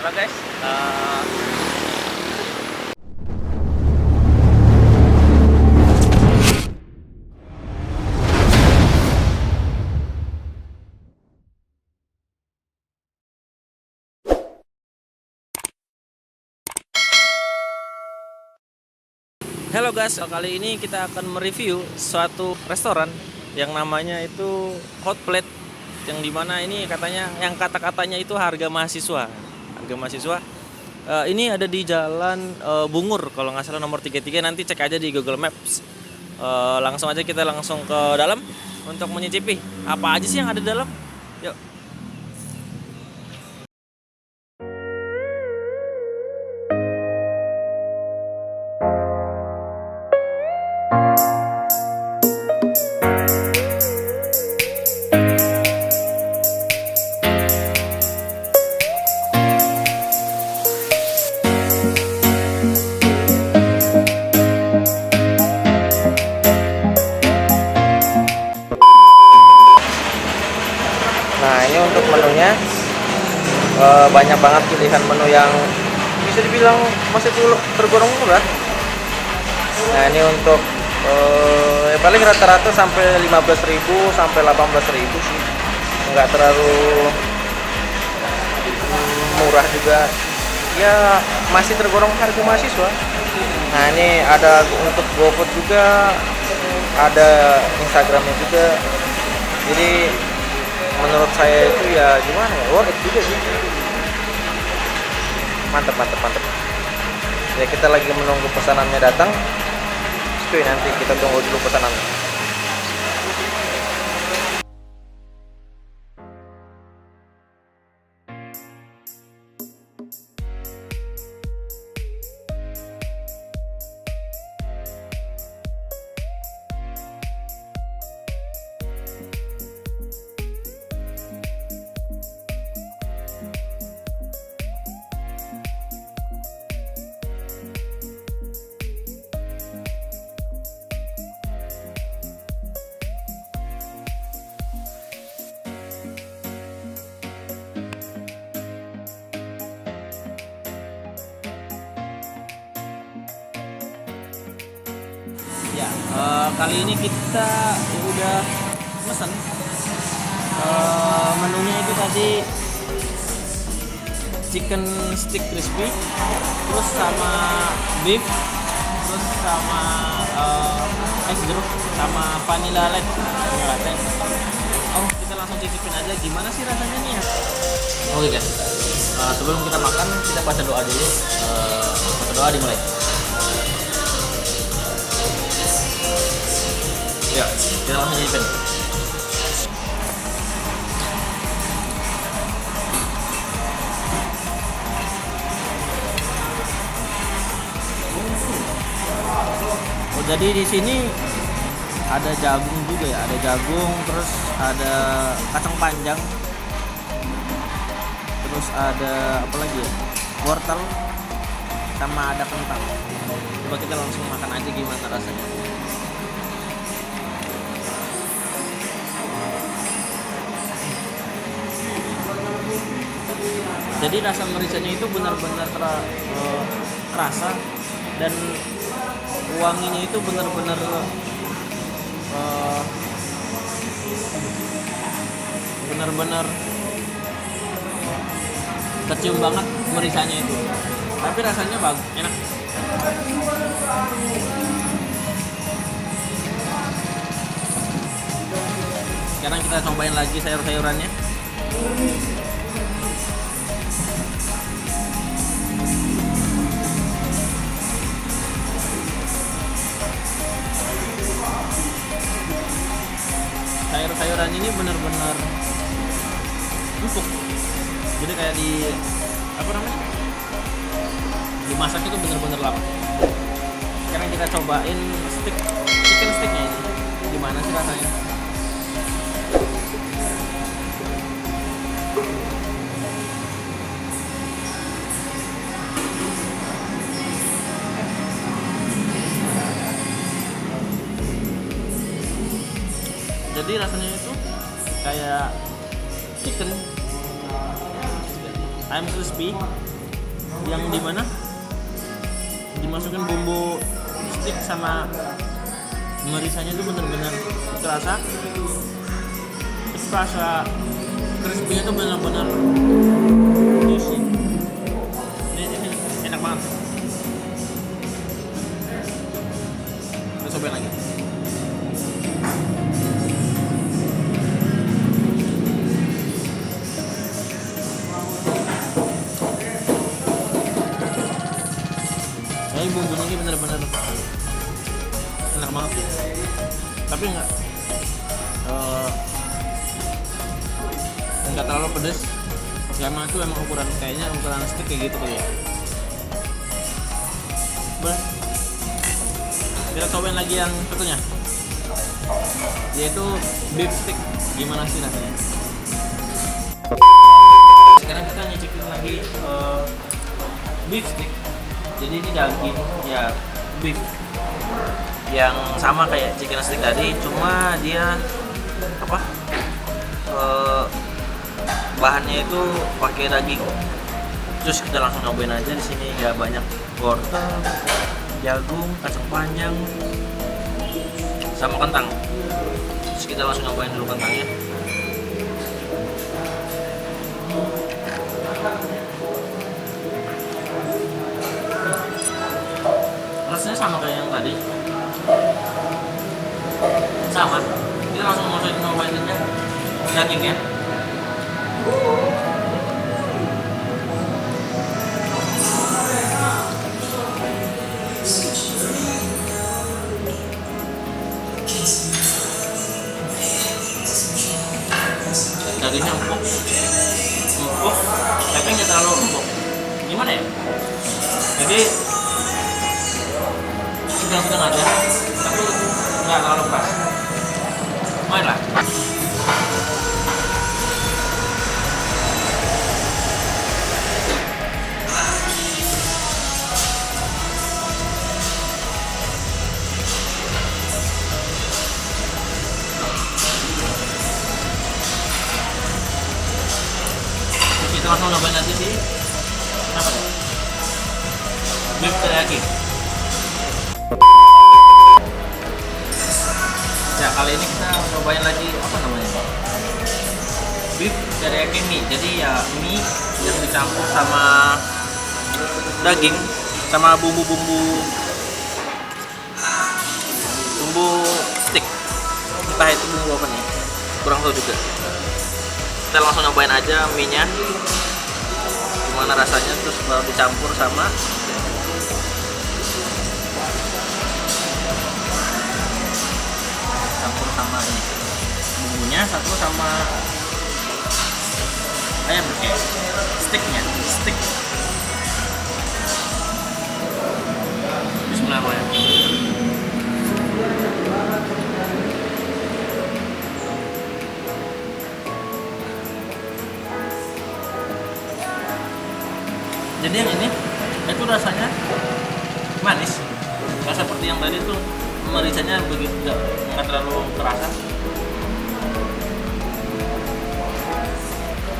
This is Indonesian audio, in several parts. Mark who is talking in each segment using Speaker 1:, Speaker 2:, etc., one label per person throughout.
Speaker 1: Halo guys, kali ini kita akan mereview suatu restoran yang namanya itu Hot Plate, yang dimana ini katanya, yang kata-katanya itu harga mahasiswa. Ini ada di Jalan Bungur kalau nggak salah, nomor 33. Nanti cek aja di Google Maps. Langsung aja kita langsung ke dalam untuk menyicipi apa aja sih yang ada di dalam. Yuk. Nah, ini untuk menunya banyak banget pilihan menu yang bisa dibilang masih tergolong murah. Nah, ini untuk paling rata-rata sampai 15.000 sampai 18.000 sih, nggak terlalu murah juga ya, masih tergolong harga mahasiswa. Nah, ini ada untuk GoFood juga, ada Instagramnya juga, jadi menurut saya itu ya gimana ya, worth it juga sih. Mantep. Ya, kita lagi menunggu pesanannya datang. Nanti kita tunggu dulu pesanannya. Ya, kali ini kita udah pesen. Menunya itu tadi chicken stick crispy, terus sama beef, terus sama es jeruk, sama vanilla latte. Oh, kita langsung cicipin aja gimana sih rasanya nih ya. Oke guys, sebelum kita makan kita baca doa dulu. Baca doa dimulai. Ya, kita langsung cicipin. Oh, jadi di sini ada jagung juga ya, ada jagung, terus ada kacang panjang, terus ada apa lagi ya, wortel, sama ada kentang. Coba kita langsung makan aja gimana rasanya. Jadi rasa mericanya itu benar-benar terasa, dan wanginya itu benar-benar kecium banget mericanya itu. Tapi rasanya bagus, enak. Sekarang kita cobain lagi sayur-sayurannya. Sayur-sayuran ini benar-benar empuk, jadi kayak dimasak itu benar-benar lama. Sekarang kita cobain chicken sticknya ini, gimana sih rasanya. Jadi rasanya itu kayak chicken, ayam crispy yang dimana dimasukin bumbu stick sama merisanya itu bener-bener terasa. Terus rasa crispy-nya tuh bener-bener juicy. Ini enak banget. Kita cobain lagi. Ini bumbunya ini bener-bener enak banget sih. Tapi nggak terlalu pedes. Karena itu emang ukuran stick kayak gitu kali ya. Bah, kita cobain lagi yang satunya, yaitu beef stick. Gimana sih rasanya? Sekarang kita nyicipin lagi beef stick. Jadi ini daging ya beef yang sama kayak chicken stick tadi, cuma dia apa? Bahannya itu pakai daging. Terus kita langsung nyobain aja. Di sini ya banyak wortel, jagung, kacang panjang, sama kentang. Terus kita langsung nyobain dulu kentangnya. Rasanya sama kayak yang tadi. Sama. Kita langsung nyobain aja dagingnya. Dagingnya empuk, tapi nggak terlalu empuk. Gimana ya? Jadi sedang-sedang aja, tapi nggak terlalu pas. Main lah. Kita langsung nyobain aja sih. Apa nih? Beef teriyaki. Ya, kali ini kita cobain lagi apa namanya? Beef teriyaki mie. Jadi ya mie yang dicampur sama daging sama bumbu stick. Entah itu bumbu apa nih? Kurang tahu juga. Kita langsung nyobain aja mie-nya gimana rasanya, terus baru dicampur sama ini bumbunya satu sama ayam kayak stick. Bismillahirrahmanirrahim. Jadi yang ini itu rasanya manis, nggak seperti yang tadi tuh mericanya begitu, nggak terlalu kerasa.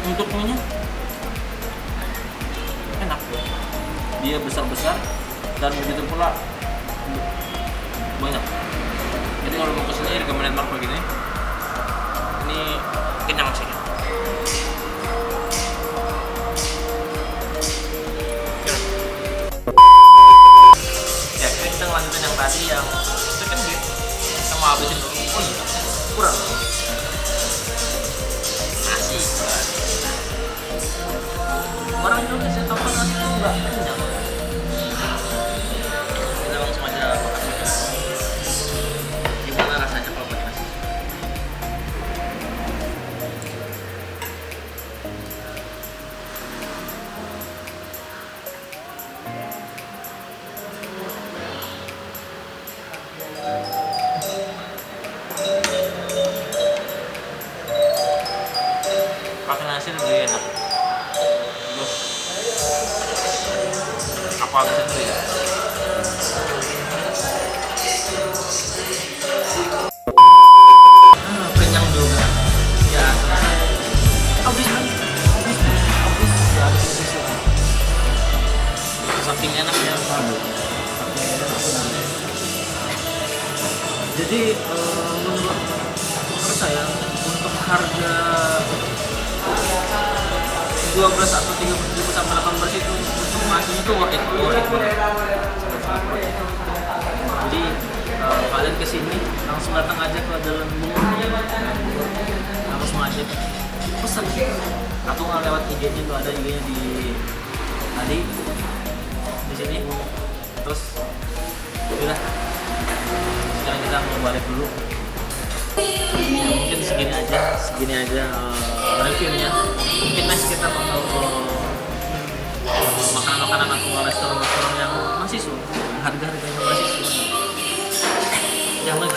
Speaker 1: Untuk mie-nya enak, dia besar-besar dan begitu pula banyak. Jadi kalau mau kesini recommended banget begini. Ini kenyang sih. Lanjutin yang tadi yang chicken beef, kita mau habisin dulu. Oh iya, kurang nasi. Orang Indonesia tanpa nasi itu nggak kenyang. Kita langsung aja makan. Gimana rasanya kalau pakai nasi? Pakai nasi lebih enak. Terus aku habisin dulu ya. Kenyang juga. Ya. Habis ya. saking enaknya. Jadi menurut saya untuk harga 12 atau 30 sampai 18 itu untuk masuknya tuh worth it banget. Jadi kalian kesini langsung datang aja ke Jalan Bunga, langsung aja pesan atau nggak lewat IG-nya, tuh ada IG-nya di tadi di sini. Terus udah sekarang kita mau balik dulu. Mungkin segini aja reviewnya. Mungkin next kita bakal makanan-makanan atau restoran-restoran yang masih harga-harganya masih jangan